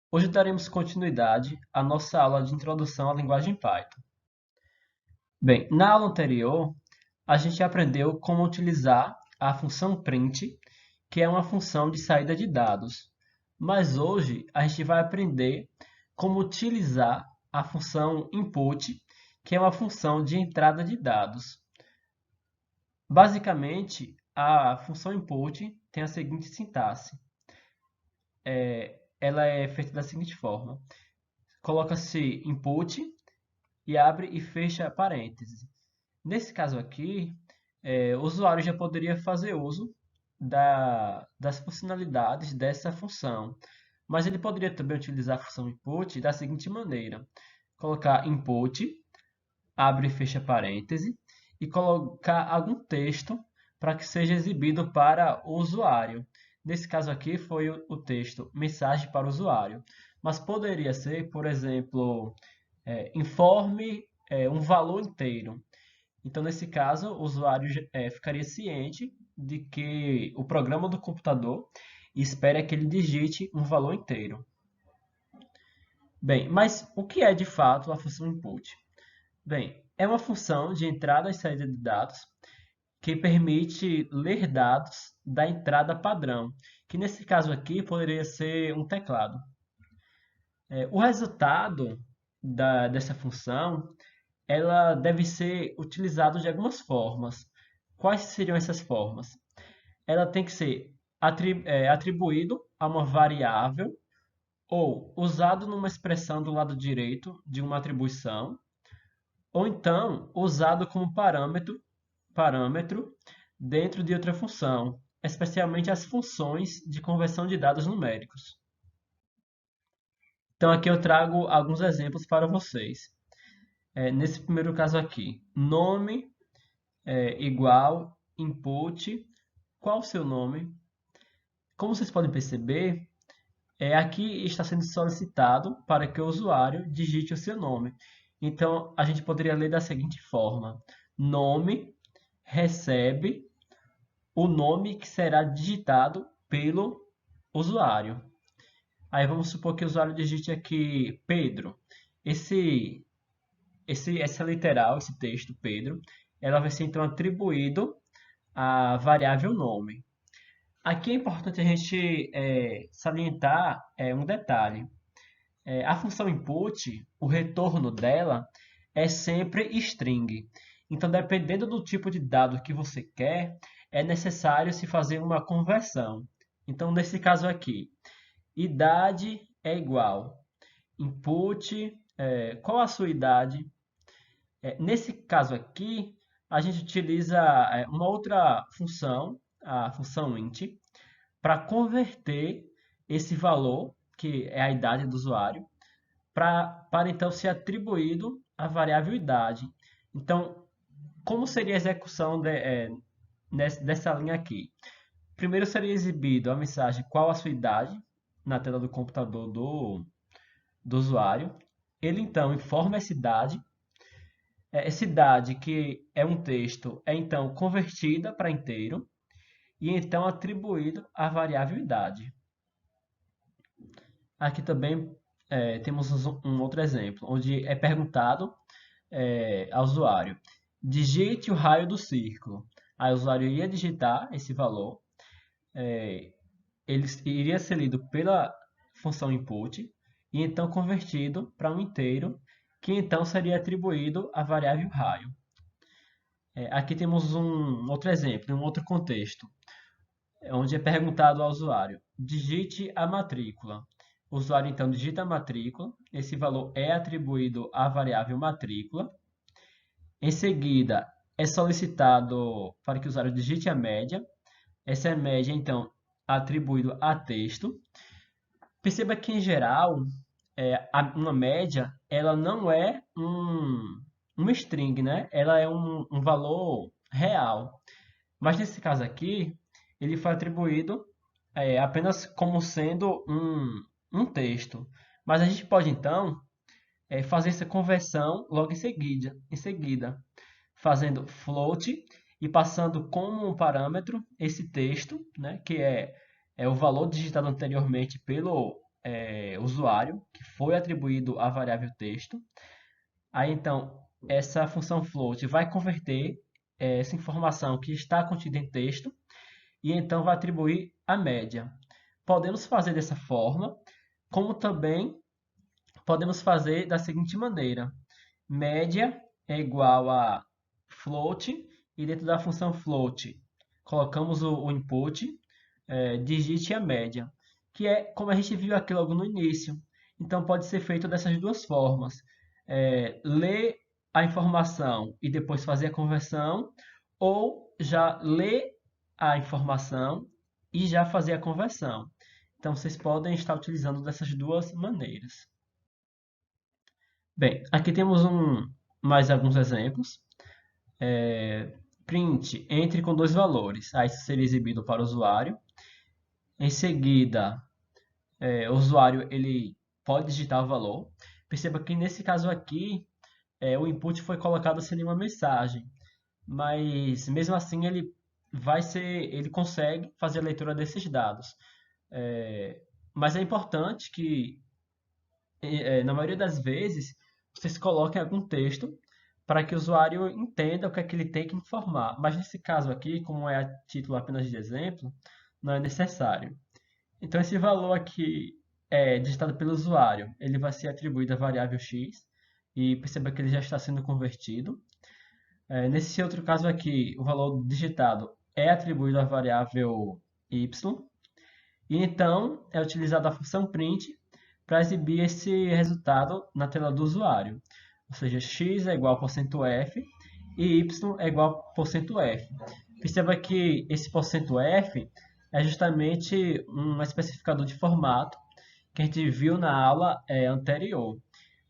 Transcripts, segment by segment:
Hoje daremos continuidade à nossa aula de introdução à linguagem Python. Bem, na aula anterior, a gente aprendeu como utilizar a função print, que é uma função de saída de dados. Mas hoje a gente vai aprender como utilizar a função input, que é uma função de entrada de dados. Basicamente, a função input tem a seguinte sintaxe. Ela é feita da seguinte forma: coloca-se input e abre e fecha parênteses. Nesse caso aqui, o usuário já poderia fazer uso das funcionalidades dessa função, mas ele poderia também utilizar a função input da seguinte maneira: colocar input, abre e fecha parêntese, e colocar algum texto para que seja exibido para o usuário. Nesse caso aqui foi o texto mensagem para o usuário, mas poderia ser, por exemplo, informe um valor inteiro. Então, nesse caso, o usuário ficaria ciente de que o programa do computador espera que ele digite um valor inteiro. Bem, mas o que é de fato a função input? Bem, é uma função de entrada e saída de dados que permite ler dados da entrada padrão, que nesse caso aqui poderia ser um teclado. O resultado dessa função ela deve ser utilizada de algumas formas. Quais seriam essas formas? Ela tem que ser atribuído a uma variável ou usado numa expressão do lado direito de uma atribuição, ou então usado como parâmetro dentro de outra função, especialmente as funções de conversão de dados numéricos. Então aqui eu trago alguns exemplos para vocês. Nesse primeiro caso aqui, nome igual input. Qual o seu nome? Como vocês podem perceber, aqui está sendo solicitado para que o usuário digite o seu nome. Então, a gente poderia ler da seguinte forma: nome recebe o nome que será digitado pelo usuário. Aí vamos supor que o usuário digite aqui Pedro. Esse, essa literal, esse texto Pedro, ela vai ser então atribuído à variável nome. Aqui é importante a gente salientar um detalhe. A função input, o retorno dela é sempre string. Então, dependendo do tipo de dado que você quer, é necessário se fazer uma conversão. Então, nesse caso aqui, idade é igual input, qual a sua idade? Nesse caso aqui, a gente utiliza uma outra função, a função int, para converter esse valor, que é a idade do usuário, para então ser atribuído à variável idade. Então, como seria a execução dessa linha aqui? Primeiro seria exibido a mensagem qual a sua idade na tela do computador do usuário. Ele então informa essa idade. Essa idade, que é um texto, é então convertida para inteiro e então atribuído à variável idade. Aqui também temos um outro exemplo, onde é perguntado ao usuário: digite o raio do círculo. Aí o usuário ia digitar esse valor, ele iria ser lido pela função input e então convertido para um inteiro, que então seria atribuído à variável raio. Aqui temos um outro exemplo, um outro contexto, onde é perguntado ao usuário: digite a matrícula. O usuário então digita a matrícula, esse valor é atribuído à variável matrícula. Em seguida, é solicitado para que o usuário digite a média. Essa média, então, atribuído a texto. Perceba que, em geral, uma média ela não é um string, né? Ela é um valor real. Mas nesse caso aqui, ele foi atribuído apenas como sendo um texto. Mas a gente pode, então, fazer essa conversão logo em seguida, fazendo float e passando como um parâmetro esse texto, né, que é o valor digitado anteriormente pelo usuário, que foi atribuído à variável texto. Aí então, essa função float vai converter essa informação que está contida em texto e então vai atribuir a média. Podemos fazer dessa forma, como também podemos fazer da seguinte maneira: média é igual a float e dentro da função float colocamos o input, digite a média, que é como a gente viu aqui logo no início. Então pode ser feito dessas duas formas: ler a informação e depois fazer a conversão, ou já ler a informação e já fazer a conversão. Então vocês podem estar utilizando dessas duas maneiras. Bem, aqui temos mais alguns exemplos. Print entre com dois valores. Aí isso seria exibido para o usuário. Em seguida, o usuário ele pode digitar o valor. Perceba que nesse caso aqui, o input foi colocado sem nenhuma mensagem, mas mesmo assim ele consegue fazer a leitura desses dados. Mas é importante que, na maioria das vezes, vocês coloquem algum texto para que o usuário entenda o que é que ele tem que informar. Mas nesse caso aqui, como é a título apenas de exemplo, não é necessário. Então esse valor aqui é digitado pelo usuário, ele vai ser atribuído à variável x e perceba que ele já está sendo convertido. Nesse outro caso aqui, o valor digitado é atribuído à variável y e então é utilizada a função print para exibir esse resultado na tela do usuário. Ou seja, x é igual a %f e y é igual a %f. Perceba que esse %f é justamente um especificador de formato que a gente viu na aula anterior.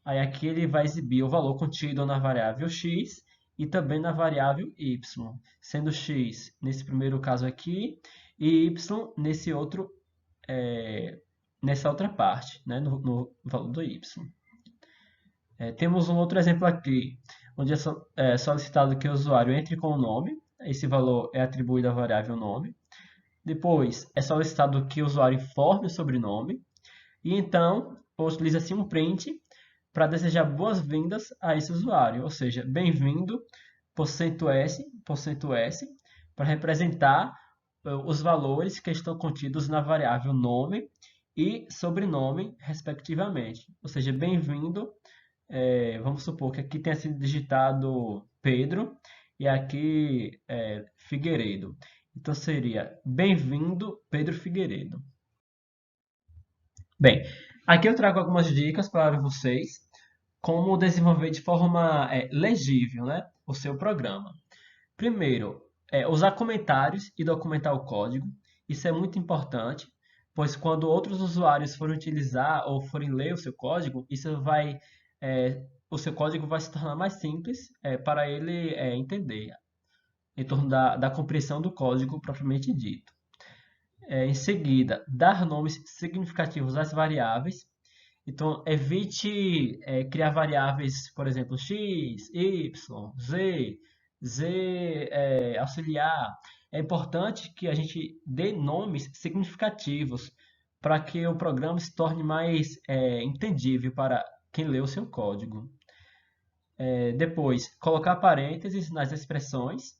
Aí aqui ele vai exibir o valor contido na variável x e também na variável y, sendo x nesse primeiro caso aqui e y nessa outra parte, né, no valor do y. Temos um outro exemplo aqui, onde é solicitado que o usuário entre com o nome, esse valor é atribuído à variável nome. Depois, é solicitado que o usuário informe o sobrenome. E então, utiliza-se um print para desejar boas-vindas a esse usuário, ou seja, bem-vindo, %s, para representar os valores que estão contidos na variável nome e sobrenome, respectivamente. Ou seja, bem-vindo, vamos supor que aqui tenha sido digitado Pedro e aqui Figueiredo. Então seria bem-vindo, Pedro Figueiredo. Bem, aqui eu trago algumas dicas para vocês como desenvolver de forma legível, né, o seu programa. Primeiro, usar comentários e documentar o código. Isso é muito importante, pois quando outros usuários forem utilizar ou forem ler o seu código, o seu código vai se tornar mais simples para ele entender, em torno da compreensão do código propriamente dito. Em seguida, dar nomes significativos às variáveis. Então, evite criar variáveis, por exemplo, x, y, z, auxiliar. É importante que a gente dê nomes significativos para que o programa se torne mais entendível para quem lê o seu código. Depois, colocar parênteses nas expressões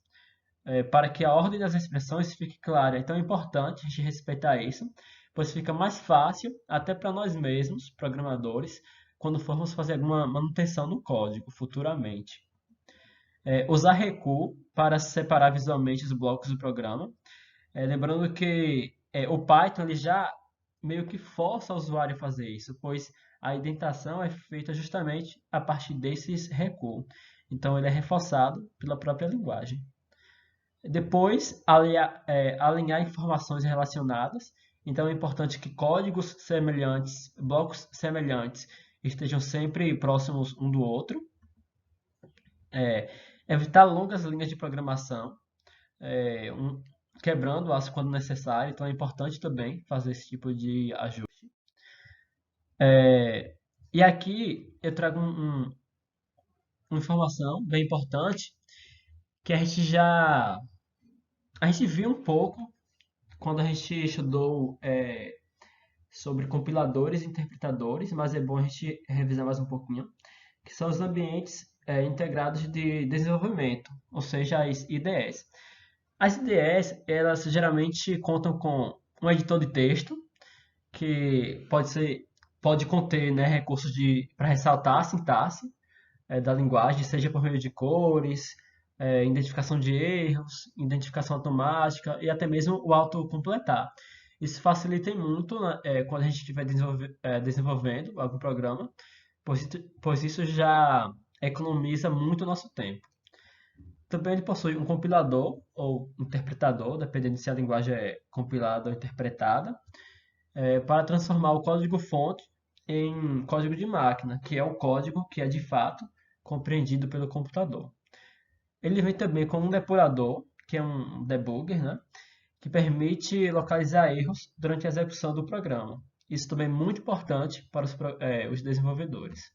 para que a ordem das expressões fique clara. Então é importante a gente respeitar isso, pois fica mais fácil até para nós mesmos, programadores, quando formos fazer alguma manutenção no código futuramente. Usar recuo para separar visualmente os blocos do programa. Lembrando que o Python ele já meio que força o usuário a fazer isso, pois a indentação é feita justamente a partir desses recuos. Então ele é reforçado pela própria linguagem. Depois, alinhar informações relacionadas. Então, é importante que códigos semelhantes, blocos semelhantes, estejam sempre próximos um do outro. Evitar longas linhas de programação, quebrando-as quando necessário. Então, é importante também fazer esse tipo de ajuste. E aqui eu trago uma informação bem importante que a gente viu um pouco quando a gente estudou sobre compiladores e interpretadores, mas é bom a gente revisar mais um pouquinho, que são os ambientes integrados de desenvolvimento, ou seja, as IDEs. As IDEs, elas geralmente contam com um editor de texto, que pode conter, né, recursos para ressaltar a sintaxe da linguagem, seja por meio de cores, identificação de erros, identificação automática e até mesmo o autocompletar. Isso facilita muito, né, quando a gente estiver desenvolvendo algum programa, pois isso já economiza muito nosso tempo. Também ele possui um compilador ou interpretador, dependendo se a linguagem é compilada ou interpretada, para transformar o código-fonte em código de máquina, que é o código que é de fato compreendido pelo computador. Ele vem também com um depurador, que é um debugger, né, que permite localizar erros durante a execução do programa. Isso também é muito importante para os desenvolvedores.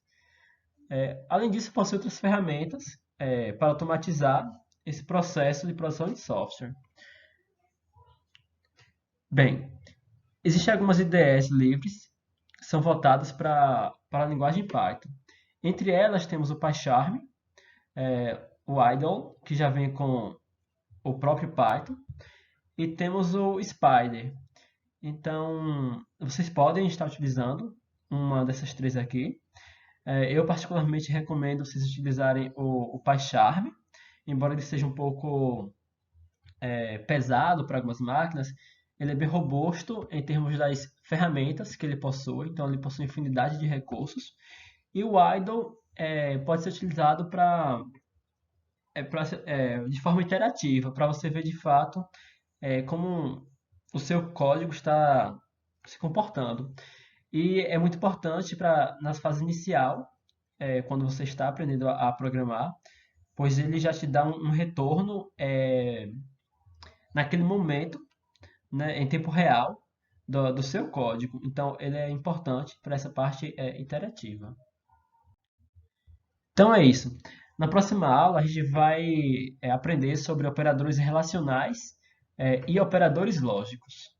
Além disso, possui outras ferramentas para automatizar esse processo de produção de software. Bem, existem algumas IDEs livres que são voltadas para a linguagem Python. Entre elas temos o PyCharm, o IDLE, que já vem com o próprio Python, e temos o Spider. Então, vocês podem estar utilizando uma dessas três aqui. Eu particularmente recomendo vocês utilizarem o PyCharm, embora ele seja um pouco pesado para algumas máquinas, ele é bem robusto em termos das ferramentas que ele possui, então ele possui infinidade de recursos. E o idle pode ser utilizado de forma interativa, para você ver de fato como o seu código está se comportando. E é muito importante na fase inicial, quando você está aprendendo a programar, pois ele já te dá um retorno naquele momento, né, em tempo real, do seu código. Então, ele é importante para essa parte interativa. Então, é isso. Na próxima aula, a gente vai aprender sobre operadores relacionais e operadores lógicos.